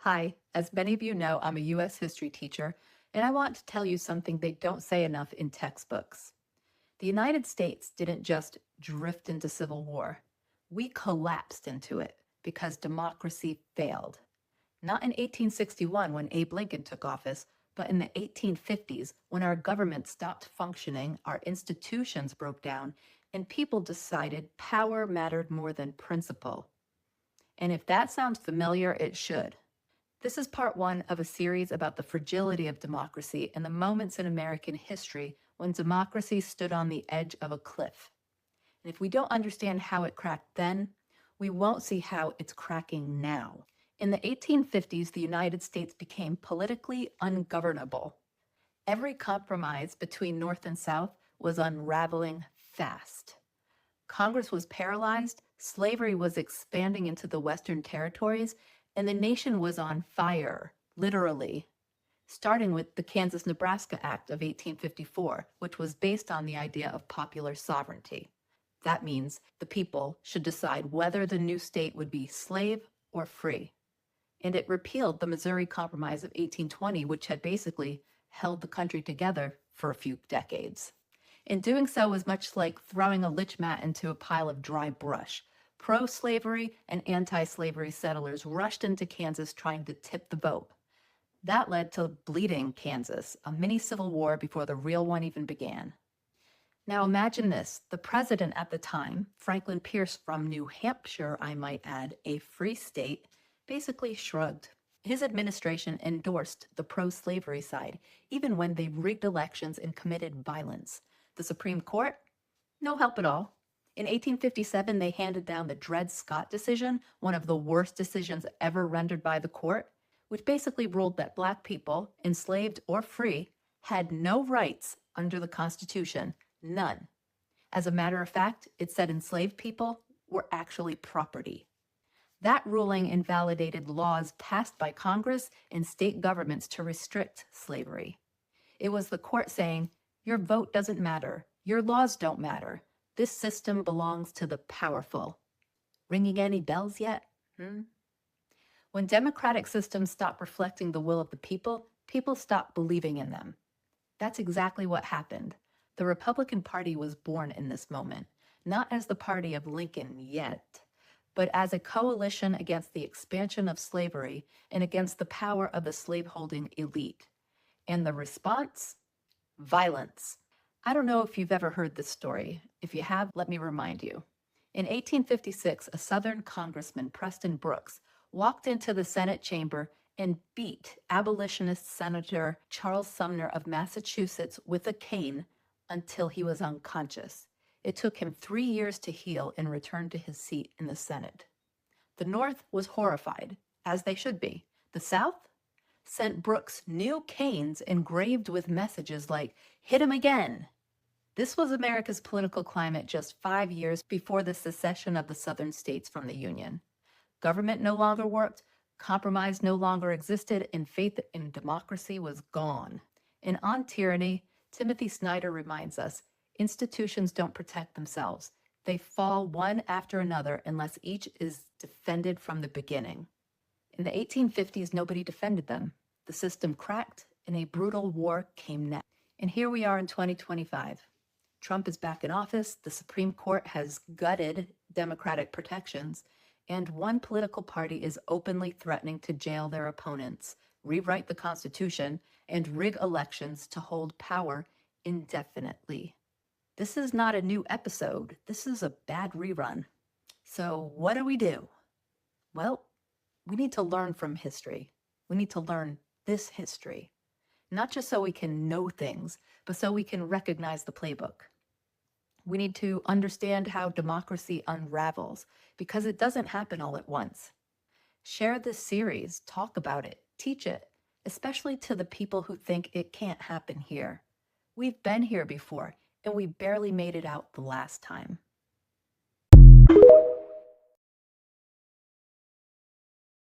Hi, as many of you know, I'm a U.S. history teacher, and I want to tell you something they don't say enough in textbooks. The United States didn't just drift into civil war. We collapsed into it because democracy failed. Not in 1861 when Abe Lincoln took office, but in the 1850s when our government stopped functioning, our institutions broke down, and people decided power mattered more than principle. And if that sounds familiar, it should. This is part one of a series about the fragility of democracy and the moments in American history when democracy stood on the edge of a cliff. And if we don't understand how it cracked then, we won't see how it's cracking now. In the 1850s, the United States became politically ungovernable. Every compromise between North and South was unraveling fast. Congress was paralyzed, slavery was expanding into the Western territories, and the nation was on fire, literally, starting with the Kansas-Nebraska Act of 1854, which was based on the idea of popular sovereignty. That means the people should decide whether the new state would be slave or free. And it repealed the Missouri Compromise of 1820, which had basically held the country together for a few decades. In doing so was much like throwing a lich mat into a pile of dry brush. Pro-slavery and anti-slavery settlers rushed into Kansas trying to tip the vote. That led to Bleeding Kansas, a mini civil war before the real one even began. Now imagine this. The president at the time, Franklin Pierce from New Hampshire, I might add, a free state, basically shrugged. His administration endorsed the pro-slavery side, even when they rigged elections and committed violence. The Supreme Court? No help at all. In 1857, they handed down the Dred Scott decision, one of the worst decisions ever rendered by the court, which basically ruled that Black people, enslaved or free, had no rights under the Constitution, none. As a matter of fact, it said enslaved people were actually property. That ruling invalidated laws passed by Congress and state governments to restrict slavery. It was the court saying, your vote doesn't matter, your laws don't matter. This system belongs to the powerful. Ringing any bells yet? When democratic systems stop reflecting the will of the people, people stop believing in them. That's exactly what happened. The Republican Party was born in this moment, not as the party of Lincoln yet, but as a coalition against the expansion of slavery and against the power of the slaveholding elite. And the response? Violence. I don't know if you've ever heard this story. If you have, let me remind you. In 1856, a Southern Congressman, Preston Brooks, walked into the Senate chamber and beat abolitionist Senator Charles Sumner of Massachusetts with a cane until he was unconscious. It took him 3 years to heal and return to his seat in the Senate. The North was horrified, as they should be. The South sent Brooks new canes engraved with messages like, "Hit him again." This was America's political climate just 5 years before the secession of the Southern states from the Union. Government no longer worked, compromise no longer existed, and faith in democracy was gone. And on tyranny, Timothy Snyder reminds us, institutions don't protect themselves. They fall one after another unless each is defended from the beginning. In the 1850s, nobody defended them. The system cracked, and a brutal war came next. And here we are in 2025. Trump is back in office, the Supreme Court has gutted democratic protections, and one political party is openly threatening to jail their opponents, rewrite the Constitution, and rig elections to hold power indefinitely. This is not a new episode. This is a bad rerun. So what do? Well, we need to learn from history. We need to learn this history, not just so we can know things, but so we can recognize the playbook. We need to understand how democracy unravels because it doesn't happen all at once. Share this series, talk about it, teach it, especially to the people who think it can't happen here. We've been here before, and we barely made it out the last time.